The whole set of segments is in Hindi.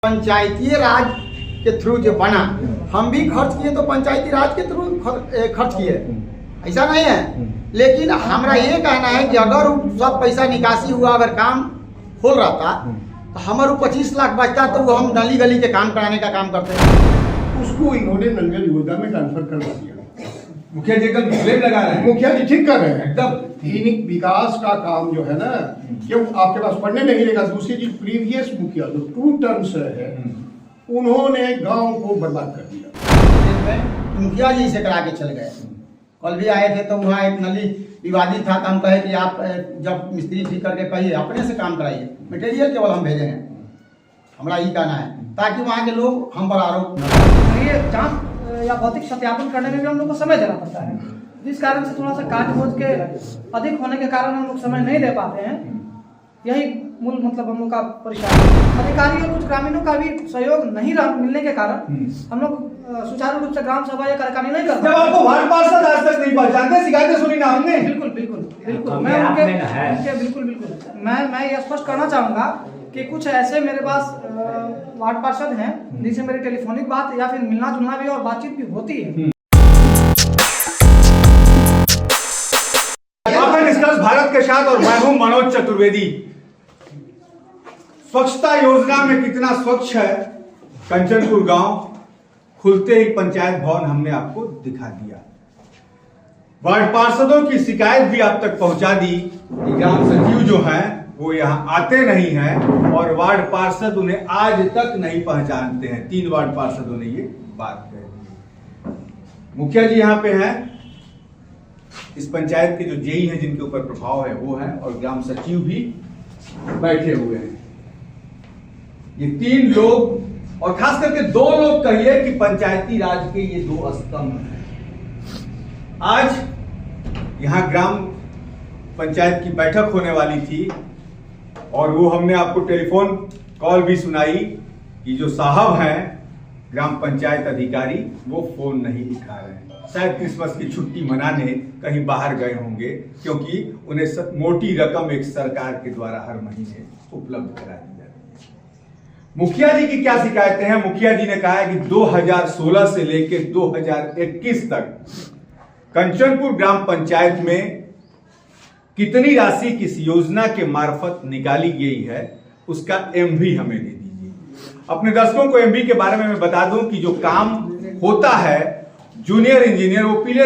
पंचायती राज के थ्रू जो बना, हम भी खर्च किए तो पंचायती राज के थ्रू खर्च किए, ऐसा नहीं है। लेकिन हमारा ये कहना है कि अगर सब पैसा निकासी हुआ, अगर काम खोल रहा था तो हमारे 25 लाख बचता तो वो हम गली गली के काम कराने का काम करते हैं। उसको इन्होंने नंगल योजना में ट्रांसफर करवा दिया। मुखिया जी एकदम ब्लेम लगा रहे हैं। मुखिया जी ठीक कर रहे हैं एकदम। तीन विकास का काम जो है ना, क्यों आपके पास पढ़ने नहीं रहेगा। दूसरी चीज, प्रीवियस मुखिया जो 2 टर्म्स है उन्होंने गांव को बर्बाद कर दिया। मुखिया जी से करा के चले गए। कल भी आए थे तो वहाँ एक नली विवादित था, तो हम कहे कि आप जब मिस्त्री ठीक करके कहिए अपने से काम कराइए, मटेरियल केवल हम भेजेंगे। हमारा ये कहना है ताकि वहाँ के लोग हम पर आरोप न। ये जांच या भौतिक सत्यापन करने में भी हम लोग को समय देना पड़ता है, जिस कारण से थोड़ा सा कार्य बोझ के अधिक होने के कारण हम लोग समय नहीं दे पाते हैं। यही मूल मतलब हम लोग का परेशानी। अधिकारी और कुछ ग्रामीणों का भी सहयोग नहीं मिलने के कारण हम लोग सुचारू रूप से ग्राम सभा या कार्यकारिणी नहीं कर जब आपको वार्ड पार्षद आज तक नहीं पहचानते, शिकायतें सुनी ना हमने। बिल्कुल बिल्कुल बिल्कुल मैं उनके बिल्कुल मैं ये स्पष्ट करना चाहूंगा कि कुछ ऐसे मेरे पास वार्ड पार्षद हैं जिनसे मेरी टेलीफोनिक बात या फिर मिलना जुलना भी और बातचीत भी होती है। निष्कर्ष भारत के साथ और मैं हूं मनोज चतुर्वेदी। स्वच्छता योजना में कितना स्वच्छ है कंचनपुर गांव, खुलते ही पंचायत भवन हमने आपको दिखा दिया। वार्ड पार्षदों की शिकायत भी आप तक पहुंचा दी कि ग्राम सचिव जो हैं वो यहाँ आते नहीं हैं और वार्ड पार्षद उन्हें आज तक नहीं पहचानते हैं। 3 वार्ड पार्षदों ने ये बात कह दी। मुखिया जी यहाँ पे हैं, इस पंचायत के जो जेई हैं जिनके ऊपर प्रभाव है वो हैं, और ग्राम सचिव भी बैठे हुए हैं। ये 3 लोग, और खास करके 2 लोग कहिए कि पंचायती राज के ये 2 स्तंभ हैं। आज यहां ग्राम पंचायत की बैठक होने वाली थी और वो हमने आपको टेलीफोन कॉल भी सुनाई कि जो साहब हैं ग्राम पंचायत अधिकारी वो फोन नहीं उठा रहे हैं। शायद क्रिसमस की छुट्टी मनाने कहीं बाहर गए होंगे, क्योंकि उन्हें मोटी रकम एक सरकार के द्वारा हर महीने उपलब्ध करा दी जाती है। मुखिया जी की क्या शिकायतें हैं? मुखिया जी ने कहा है कि 2016 से लेकर 2021 तक कंचनपुर ग्राम पंचायत में कितनी राशि किस योजना के मार्फत निकाली गई है उसका एमवी हमें दे दीजिए। अपने दर्शकों को एमवी के बारे में मैं बता दूं कि जो काम होता है जूनियर इंजीनियर, वो पीला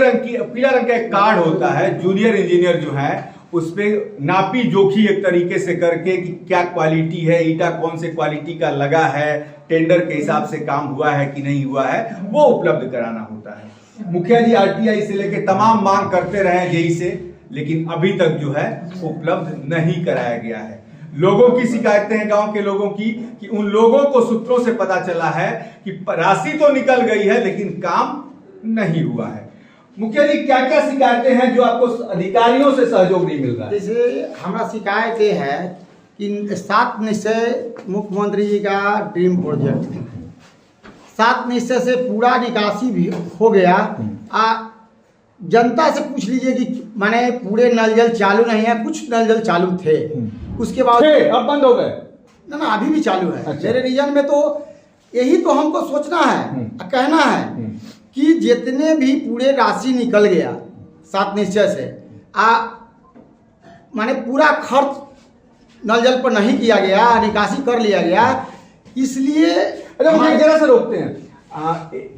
रंग का एक कार्ड होता है। जूनियर इंजीनियर जो है उस पे नापी जोखी एक तरीके से करके कि क्या क्वालिटी है, ईटा कौन से क्वालिटी का लगा है, टेंडर के हिसाब से काम हुआ है कि नहीं हुआ है, वो उपलब्ध कराना होता है। मुखिया जी आरटीआई से लेके तमाम मांग करते रहे जेई से, लेकिन अभी तक जो है उपलब्ध नहीं कराया गया है। लोगों की शिकायतें हैं, गांव के लोगों की, कि उन लोगों को सूत्रों से पता चला है कि राशि तो निकल गई है लेकिन काम नहीं हुआ है। मुखिया जी क्या क्या शिकायतें हैं जो आपको अधिकारियों से सहयोग नहीं मिल रहा है? जैसे हमारा शिकायत ये है कि 7 निश्चय मुख्यमंत्री जी का ड्रीम प्रोजेक्ट, 7 निश्चय से पूरा निकासी भी हो गया। जनता से पूछ लीजिए कि माने पूरे नल जल चालू नहीं है, कुछ नल जल चालू थे, उसके बाद अब बंद हो गए ना अभी भी चालू है। अच्छा। मेरे रीजन में तो यही तो हमको सोचना है, कहना है कि जितने भी पूरे राशि निकल गया 7 निश्चय से, माने पूरा खर्च नल जल पर नहीं किया गया, निकासी कर लिया गया। इसलिए एक जगह से रोकते हैं,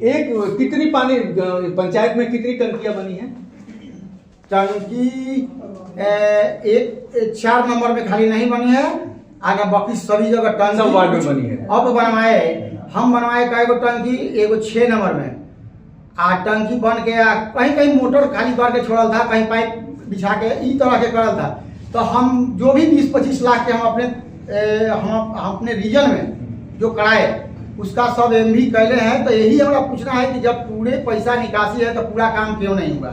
एक कितनी पानी पंचायत में कितनी टंकियां बनी है? टंकी एक 4 नंबर में खाली नहीं बनी है, आगे बाकी सभी जगह टंकी सब वार्ड में बनी है। अब बनवाए हम कई गो टंकी, एगो 6 नंबर में टंकी बन गया। कहीं कहीं मोटर खाली करके छोड़ल था, कहीं पाइप बिछा के ई तरह के करल था। तो हम जो भी 20-25 लाख के हम अपने रीजन में जो कराए उसका सब एमवी कैले हैं। तो यही हमारा पूछना है कि जब पूरे पैसा निकासी है तो पूरा काम क्यों नहीं हुआ,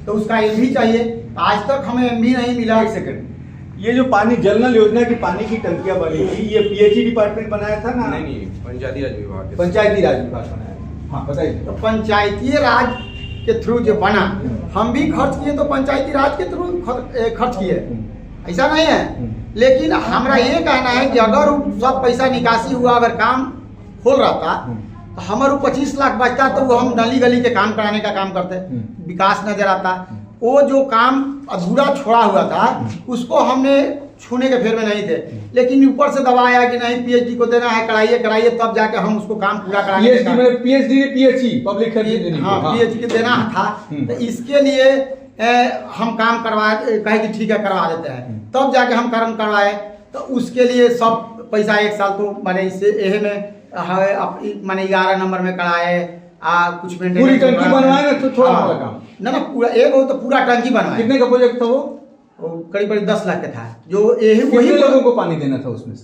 तो उसका एमवी चाहिए। आज तक हमें एमवी नहीं मिला। एक सेकंड, ये जो पानी जल नल योजना की पानी की टंकियां बनी थी, ये पीएचई डिपार्टमेंट बनाया था ना? नहीं, पंचायती राज विभाग बनाया। हाँ बताइए। तो पंचायती राज के थ्रू जो बना, हम भी खर्च किए तो पंचायती राज के थ्रू खर्च किए, ऐसा नहीं है। लेकिन हमारा ये कहना है कि अगर सब पैसा निकासी हुआ, अगर काम खोल रहा था तो हमारे 25 लाख बचता तो वो हम गली गली के काम कराने का काम करते, विकास नजर आता। वो जो काम अधूरा छोड़ा हुआ था उसको हमने छूने के फेर में नहीं थे, लेकिन ऊपर से दबाया कि नहीं पीएचडी को देना है, कराइए कराइए, तब जाके हम उसको काम पूरा कराएंगे। पीएचडी पब्लिक हाँ पीएचडी देना था, तो इसके लिए हम काम करवाए, कहे कि ठीक है करवा देते हैं, तब जाके हम कर्म करवाए। तो उसके लिए सब पैसा एक साल तो मैंने इससे एहे में मैंने 11 नंबर में कराए, कुछ पूरी टंकी बनवाए ना, तो थोड़ा मोड़ा काम ना पूरा एक हो तो पूरा टंकी बनवाए। कितने का प्रोजेक्ट था वो? करीब 10 लाख का था। जो वही लोगों को पानी देना था उसमें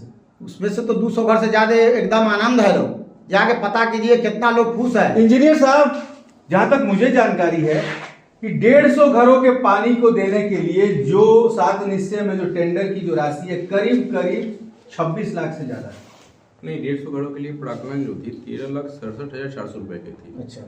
से तो 200 घर से ज्यादा एकदम आनंद है। लोग जाके पता कीजिए कितना लोग खुश है। इंजीनियर साहब, जहां तक मुझे जानकारी है कि 150 घरों के पानी को देने के लिए जो 7 निश्चय में जो टेंडर की जो राशि है करीब 26 लाख से ज्यादा है। नहीं, 150 घरों के लिए प्राकलन जो थी 13,67,400 रुपए की थी। अच्छा,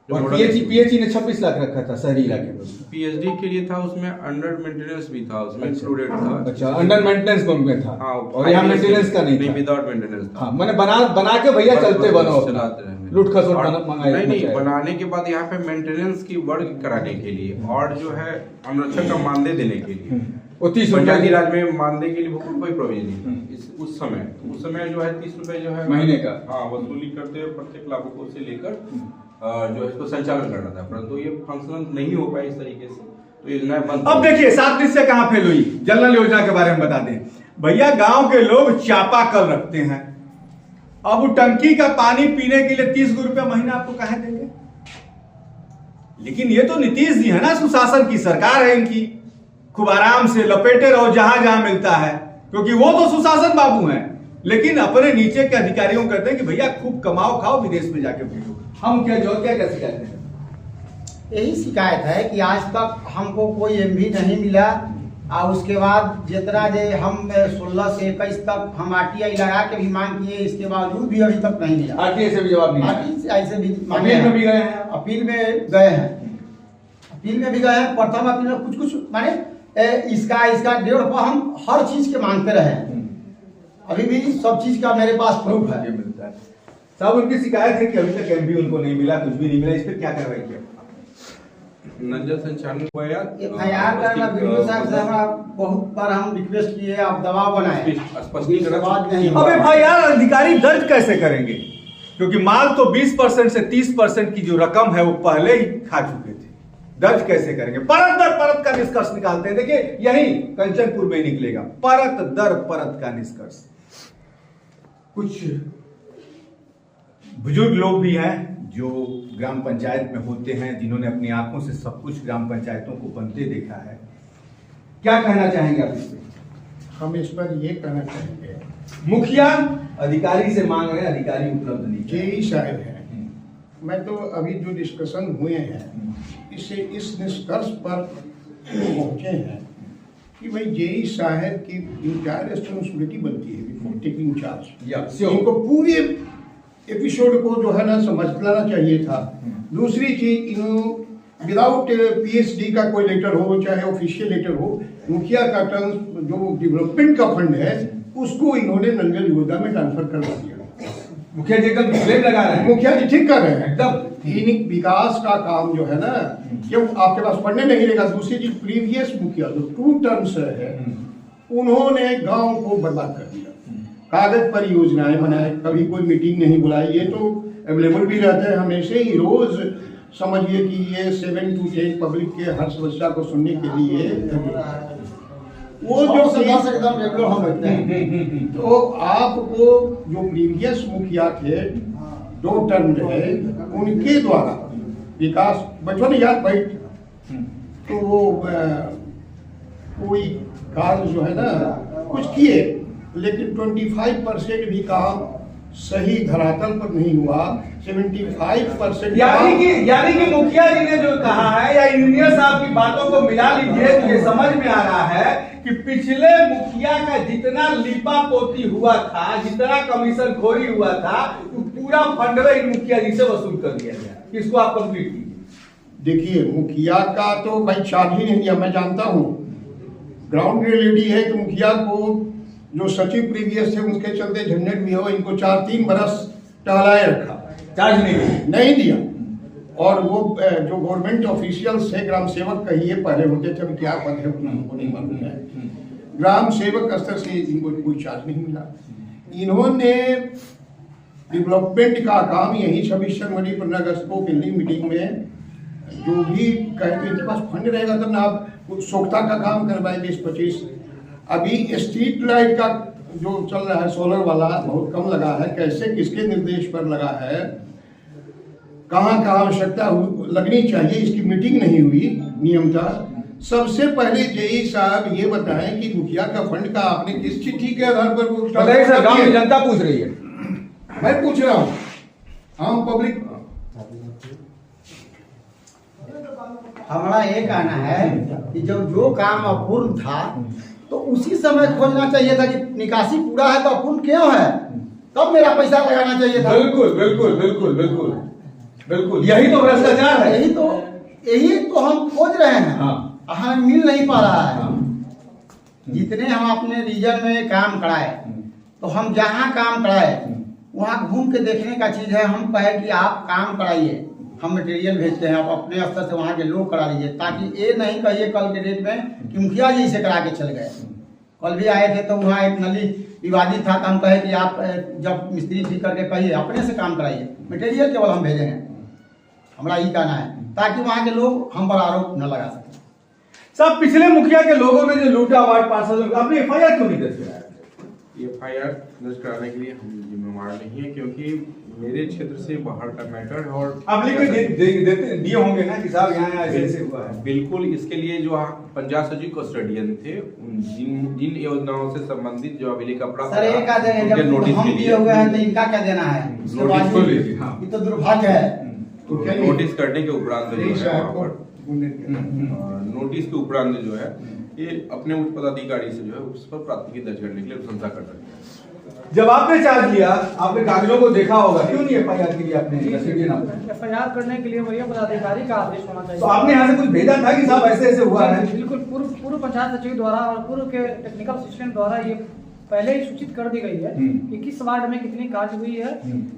और पीएचई ने 26 लाख रखा था शहरी इलाके में। पीएचडी के लिए था, उसमें अंडर मेंटेनेंस भी था, उसमें इंक्लूडेड था। अच्छा, अंडर मेंटेनेंस में था। हाँ, और यहाँ मेंटेनेंस का नहीं था, विदाउट मेंटेनेंस था। हाँ, मैंने बना के भैया चलते बनो, चलाते रहे, लूट खसोट मंगाए। नहीं, बनाने के बाद यहाँ पे मेंटेनेंस की वर्क कराने के लिए और जो है अनुरक्षक का मानदेय देने के लिए, वो 30 पंचायती राज में मानदेय के लिए कोई प्रोविजन नहीं था उस समय जो है 30 रुपए जो है महीने का, हाँ, वसूली करते हुए प्रत्येक लाभुकों से लेकर जो है इसको संचालन करना था, परंतु ये फंक्शनल नहीं हो पाया इस तरीके से, तो योजना बंद। अब देखिए 7 निश्चय कहाँ फेल हुई, जल नल योजना के बारे में बता दें भैया। गांव के लोग चापाकल रखते हैं, अब वो टंकी का पानी पीने के लिए 30 रुपया महीना आपको कहाँ देंगे? लेकिन ये तो नीतीश जी है ना, सुशासन की सरकार है इनकी, खूब आराम से लपेटे रहो जहां जहां मिलता है, क्योंकि वो तो सुशासन बाबू हैं, लेकिन अपने नीचे के अधिकारियों को कहते हैं कि भैया खूब कमाओ खाओ विदेश में जाके भेजो। हम क्या शिकायत है? यही शिकायत है कि आज तक हमको कोई एमवी नहीं मिला, और उसके बाद जितना जे हम 16 से 21 तक हम आरटीआई लगा के भी मांग किए, इसके बावजूद भी अभी तक नहीं मिला। आरटीआई से भी जवाब नहीं, आरटीआई से भी अपील में भी गए हैं, अपील में भी गए हैं, प्रथम अपील में कुछ माने इसका 1.5 हम हर चीज के मांगते रहे हैं, अभी भी सब चीज का मेरे पास प्रूफ है। साहब, उनकी शिकायत है कि अभी तक एमवी उनको नहीं मिला, कुछ भी नहीं मिला, इस पर क्या कार्रवाई किया? नंजल संचालन एफआईआर करना वीडियो साहब से हमारा बहुत बार हम रिक्वेस्ट किए, आप दबाव बनाए, स्पष्टीकरण। अब एफआईआर अधिकारी दर्ज कैसे करेंगे? क्योंकि माल तो 20% से 30% की जो रकम है वो पहले ही खा चुके थे, दर्ज कैसे करेंगे? परत दर परत का निष्कर्ष निकालते हैं। देखिए यही कंचनपुर में निकलेगा, परत दर परत का निष्कर्ष। कुछ बुजुर्ग लोग भी हैं जो ग्राम पंचायत में होते हैं, जिन्होंने अपनी आंखों से सब कुछ ग्राम पंचायतों को बनते देखा है। क्या कहना चाहेंगे आप इस पे? हम इस पर ये कहना चाहेंगे, मुखिया अधिकारी से मांग रहे हैं, अधिकारी उपलब्ध नहीं। जेई साहब हैं, मैं तो अभी जो डिस्कशन हुए हैं इससे इस निष्कर्ष पर पहुंचे हैं कि भाई जेई साहब की इंटायर रिस्पॉन्सिबिलिटी बनती है बिफोर टेकिंग चार्ज। इनको पूरे एपिसोड को जो है ना समझ लेना चाहिए था। दूसरी चीज, इन्होंने विदाउट पीएचडी का कोई लेटर हो, चाहे ऑफिशियल लेटर हो, मुखिया का टर्म जो डेवलपमेंट का फंड है उसको इन्होंने नंगल योजना में ट्रांसफर करवा दिया। मुखिया जी एकदम ब्लेम लगा रहे हैं, मुखिया जी ठीक कर रहे हैं एकदम। इन विकास का काम जो है ना, क्यों आपके पास पढ़ने नहीं रहेगा। दूसरी चीज, प्रीवियस मुखिया जो 2 टर्म्स है उन्होंने गांव को बर्बाद कर दिया, कागज पर योजनाएं बनाए, कभी कोई मीटिंग नहीं बुलाई। ये तो अवेलेबल भी रहते हैं हमेशा ही, रोज समझिए कि ये 7 to 10 पब्लिक के हर समस्या को सुनने के लिए वो जो एकदम रेगुलर हम रखते हैं। तो आपको जो प्रीवियस मुखिया थे 2 टर्म रहे, उनके द्वारा विकास बच्चों ने याद बैठ तो वो कोई कार्य जो है ना कुछ किए, लेकिन 25% भी काम सही धरातल पर नहीं हुआ। 75% यानी कि मुखिया जी ने जो कहा है, या इंजीनियर साहब की बातों को मिला लीजिए तो ये समझ में आ रहा है कि पिछले मुखिया का जितना लिपा पोती हुआ था, जितना कमीशन खोरी हुआ था, वो पूरा फंड इन मुखिया जी से वसूल कर दिया गया। इसको आप कंप्लीट कीजिए। देखिए, मुखिया का तो भाई चार्ज ही नहीं दिया, मैं जानता हूँ। ग्राउंड रियलिटी है कि मुखिया को जो सचिव प्रीवियस थे उसके चलते झंझट भी हो, इनको 4-3 बरस टहलाए रखा, चार्ज नहीं दिया। और वो जो गवर्नमेंट ऑफिशियल्स है, ग्राम सेवक कहिए, पहले होते थे, अभी क्या पद है उतना हमको नहीं मालूम है, ग्राम सेवक स्तर से इनको कोई चार्ज नहीं मिला। इन्होंने डेवलपमेंट का काम यही 26 जनवरी 15 अगस्त को दिल्ली मीटिंग में जो भी कहे कि इनके पास फंड रहेगा तब ना आप सोखता का काम करवाए 20-25। अभी स्ट्रीट लाइट का जो चल रहा है सोलर वाला बहुत कम लगा है, कैसे किसके निर्देश पर लगा है, कहाँ कहाँ आवश्यकता लगनी चाहिए, इसकी मीटिंग नहीं हुई नियमतः। सबसे पहले जेई साहब ये बताएं कि मुखिया का फंड का आपने किस चिट्ठी के आधार पर वो गांव की जनता पूछ रही है, मैं पूछ रहा हूँ, आम पब्लिक। हमारा ये कहना है कि जब जो काम अपूर्ण था तो उसी समय खोजना चाहिए था कि निकासी पूरा है तो अपूर्ण क्यों है, तब मेरा पैसा लगाना चाहिए था। बिल्कुल बिल्कुल बिल्कुल बिल्कुल बिल्कुल, यही तो भ्रष्टाचार है, यही तो हम खोज रहे हैं। हमें मिल नहीं पा रहा है। जितने हम अपने रीजन में काम कराए तो हम जहाँ काम कराए वहाँ घूम के देखने का चीज है। हम कहे कि आप काम कराइए, हम मटेरियल भेजते हैं, आप अपने स्तर से वहाँ के लोग करा लीजिए, ताकि ये नहीं कहिए कल के डेट में कि मुखिया जी से करा के चल गए। कल भी आए थे तो वहाँ एक नली विवादित था, तो हम कहे कि आप जब मिस्त्री ठीक करके कहिए अपने से काम कराइए, मटेरियल केवल हम भेजेंगे। हमारा ये कहना है ताकि वहाँ के लोग हम पर आरोप न लगा सकें। सब पिछले मुखिया के लोगों ने जो लूटा वार्ड पार्षद, आपने FIR क्यों नहीं दर्ज कराया? FIR दर्ज कराने के लिए हम जिम्मेवार नहीं है, क्योंकि मेरे क्षेत्र से बाहर का मैटर है। और आप लेकर दिए होंगे ना कि साहब यहाँ ऐसे हुआ है। बिल्कुल, इसके लिए जो पंचायत सचिव कस्टोडियन थे, जिन योजनाओं से संबंधित जो अभिलेख प्राप्त सर ये क्या देंगे, जब हम दिए हुए हैं तो इनका क्या देना है? ये तो दुर्भाग्य है। नोटिस करने के उपरांत जो है नोटिस के उपरांत जो है ये अपने उच्च पदाधिकारी से जो है उस पर प्राथमिकी दर्ज करने के लिए अनुशंसा कर सकते हैं। जब आपने चार्ज लिया, आपने कागजों को देखा होगा, क्यों नहीं FIR के लिए आपने FIR करने के लिए वरीय पदाधिकारी का आदेश होना चाहिए। तो आपने यहाँ से कुछ भेजा था कि साहब ऐसे ऐसे हुआ है? बिल्कुल, पूर्व पंचायत सचिव द्वारा और पूर्व के टेक्निकल असिस्टेंट द्वारा ये पहले ही सूचित कर दी गई है कि किस वार्ड में कितनी कार्य हुई है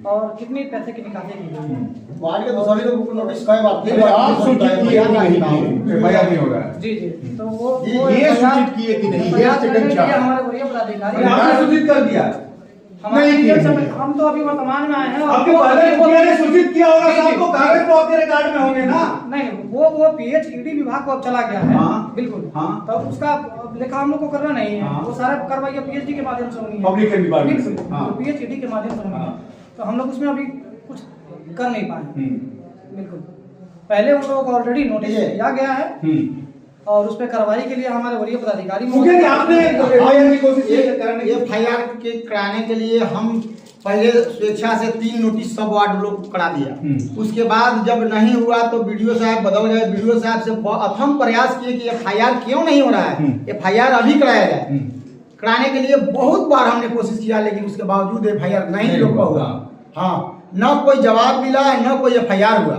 और कितनी पैसे की निकासी की गई है। वार्ड के दूसरे लोग नोटिस कई बार आप सूचित किए कि नहीं FIR नहीं हो रहा है। जी, तो वो ये सूचित किए कि नहीं, ये सेकंड चार्ज हमारे वरीय पदाधिकारी आपने सूचित कर दिया? हम तो अभी वर्तमान में आए हैं। आपके पहले मुखिया ने सूचित किया होगा साहब को, कागज तो आपके रिकॉर्ड में होंगे ना? नहीं, वो PHED विभाग को अब चला गया है। बिल्कुल, तो उसका लेखा हम लोग को करना नहीं है, वो सारा कार्रवाई PhD के माध्यम से होनी है, पब्लिक डिपार्टमेंट, तो PhD के माध्यम से होनी है। तो हम लोग उसमें अभी कुछ कर नहीं पाए। बिल्कुल, पहले उन लोगों को ऑलरेडी नोटिस दिया गया है और उस पर कार्रवाई के लिए हमारे वरीय पदाधिकारी FIR के कराने के लिए हम पहले स्वेच्छा से 3 नोटिस सब वार्ड लोग को करा दिया। उसके बाद जब नहीं हुआ तो BDO साहब बदल गए। BDO साहब से अथम प्रयास किए कि FIR क्यों नहीं हो रहा है, FIR अभी कराया जाए। कराने के लिए बहुत बार हमने कोशिश किया, लेकिन उसके बावजूद FIR नहीं लोग का हुआ। हाँ, न कोई जवाब मिला, न कोई FIR हुआ।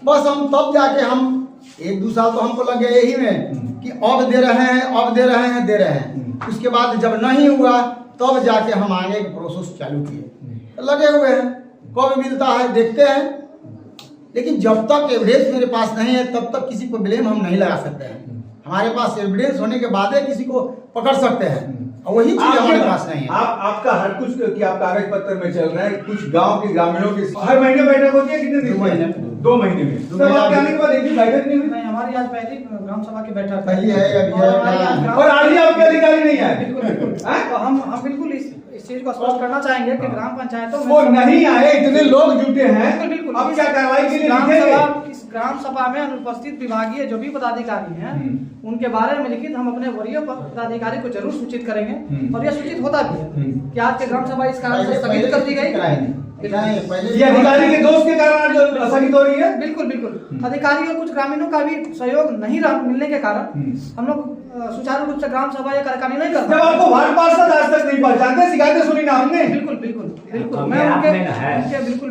बस हम तब जाके हम 1-2 साल तो हमको लग गया यही में कि अब दे रहे हैं। उसके बाद जब नहीं हुआ तब जाके हम आगे के प्रोसेस चालू किए। लगे हुए हैं, कब मिलता है देखते हैं, लेकिन जब तक एविडेंस मेरे पास नहीं है तब तक किसी को ब्लेम हम नहीं लगा सकते हैं। हमारे पास एविडेंस होने के बाद ही किसी को पकड़ सकते हैं, और वही चीज हमारे पास नहीं है। आपका हर कुछ कि आप कागज पत्र में चल रहे हैं, कुछ गांव के ग्रामीणों के हर महीने बैठक होती है, कितने दिन? 2 महीने में। तब आपके आने के बाद एक भी बैठक नहीं हुई? नहीं, हमारी आज पहली ग्राम सभा की बैठक पहली है अभी और आज आपके अधिकारी नहीं आए? बिल्कुल, तो हम बिल्कुल इस चीज को स्पष्ट करना चाहेंगे कि ग्राम पंचायतों में वो नहीं आए, इतने लोग जुटे हैं, बिल्कुल, अब क्या कार्रवाई के लिए इस ग्राम सभा में अनुपस्थित विभागीय जो भी पदाधिकारी हैं उनके बारे में लिखित हम अपने वरीय पदाधिकारी को जरूर सूचित करेंगे, और यह सूचित होता भी है कि आज के ग्राम सभा इस कारण से स्थगित कर दी गई। ये अधिकारी के दोष के कारण जो स्थगित हो रही है। बिल्कुल, अधिकारी और कुछ ग्रामीणों का भी सहयोग नहीं मिलने के कारण हम लोग सुचारू रूप से ग्राम सभा या कार्यकारिणी नहीं कर। जब आपको वार्ड पार्षद आज तक नहीं पहचानते, शिकायतें सुनी ना हमने। बिल्कुल, मैं उनके बिल्कुल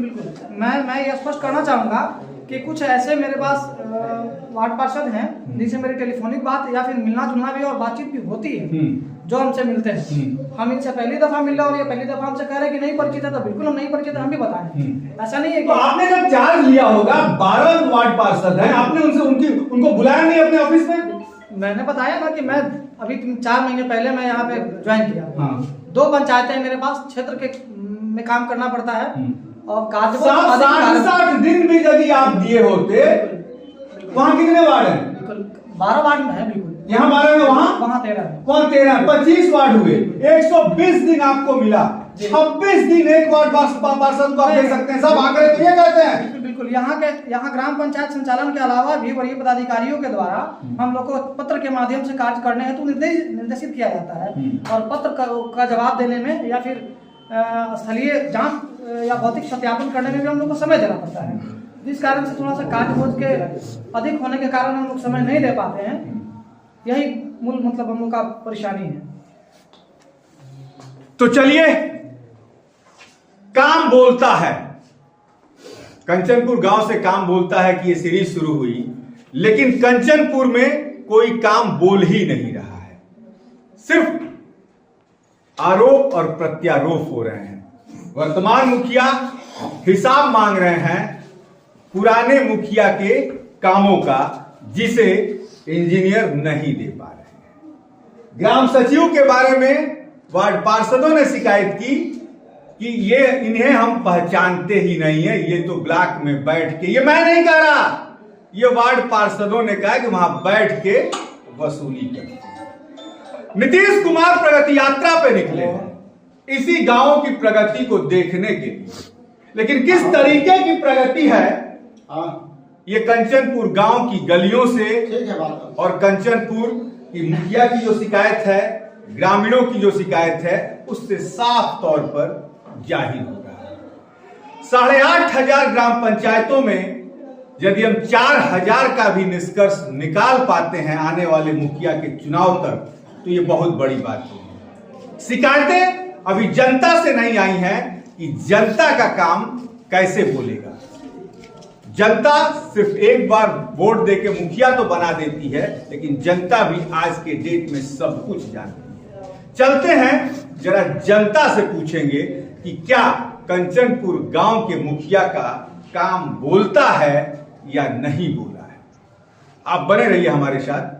मैं ये स्पष्ट करना चाहूंगा कि कुछ ऐसे मेरे पास वार्ड पार्षद हैं जिनसे मेरी टेलीफोनिक बात या फिर मिलना जुलना भी और बातचीत भी होती है, जो हमसे मिलते हैं, हम इनसे पहली दफा मिल रहे और ये पहली दफा हमसे कह रहे हैं कि नहीं परिचित है, तो बिल्कुल हम नहीं परिचित है, हम भी बताएं। ऐसा नहीं है तो कि आपने जब चार्ज लिया होगा, 12 वार्ड पार्षद हैं, आपने उनको बुलाया नहीं अपने ऑफिस में? मैंने बताया ना कि मैं अभी 4 महीने पहले मैं यहाँ पे ज्वाइन किया। हाँ। 2 पंचायतें मेरे पास क्षेत्र के में काम करना पड़ता है और कार्य 60 दिन भी यदि आप दिए होते, वहाँ कितने वार्ड हैं? 12 वार्ड में है बिल्कुल। यहाँ 12 में, वहाँ 13 है। वहाँ 13, 25 वार्ड हुए। 120 दिन आपको मिला, 26 दिन एक वार्ड पार्षद को आप दे सकते हैं। सब आंकड़े तो ये कहते हैं। बिल्कुल यहाँ ग्राम पंचायत संचालन के अलावा भी वरीय पदाधिकारियों के द्वारा हम लोग को पत्र के माध्यम से कार्य करने हेतु निर्देशित किया जाता है और पत्र का जवाब देने में या फिर स्थलीय जांच या भौतिक सत्यापन करने में भी हम लोग को समय देना पड़ता है, जिस कारण से थोड़ा सा कार्य बोझ के अधिक होने के कारण हम लोग समय नहीं दे पाते हैं। यही मूल मतलब हम लोग का परेशानी है। तो चलिए, काम बोलता है, कंचनपुर गांव से काम बोलता है कि ये सीरीज शुरू हुई, लेकिन कंचनपुर में कोई काम बोल ही नहीं रहा है। सिर्फ आरोप और प्रत्यारोप हो रहे हैं। वर्तमान मुखिया हिसाब मांग रहे हैं पुराने मुखिया के कामों का, जिसे इंजीनियर नहीं दे पा रहे हैं। ग्राम सचिव के बारे में वार्ड पार्षदों ने शिकायत की कि ये इन्हें हम पहचानते ही नहीं है, ये तो ब्लॉक में बैठ के, ये मैं नहीं कह रहा, ये वार्ड पार्षदों ने कहा कि वहां बैठ के वसूली करते हैं। नीतीश कुमार प्रगति यात्रा पे निकले हैं इसी गांव की प्रगति को देखने के लिए, लेकिन किस तरीके की प्रगति है ये कंचनपुर गांव की गलियों से और कंचनपुर की मुखिया की जो शिकायत है, ग्रामीणों की जो शिकायत है, उससे साफ तौर पर जाहिर हो रहा है। 8,500 ग्राम पंचायतों में यदि हम 4,000 का भी निष्कर्ष निकाल पाते हैं आने वाले मुखिया के चुनाव तक, तो ये बहुत बड़ी बात है। शिकायतें अभी जनता से नहीं आई हैं कि जनता का काम कैसे बोलेगा। जनता सिर्फ एक बार वोट देके मुखिया तो बना देती है, लेकिन जनता भी आज के डेट में सब कुछ जानती है। चलते हैं जरा जनता से पूछेंगे कि क्या कंचनपुर गांव के मुखिया का काम बोलता है या नहीं बोला है। आप बने रहिए हमारे साथ।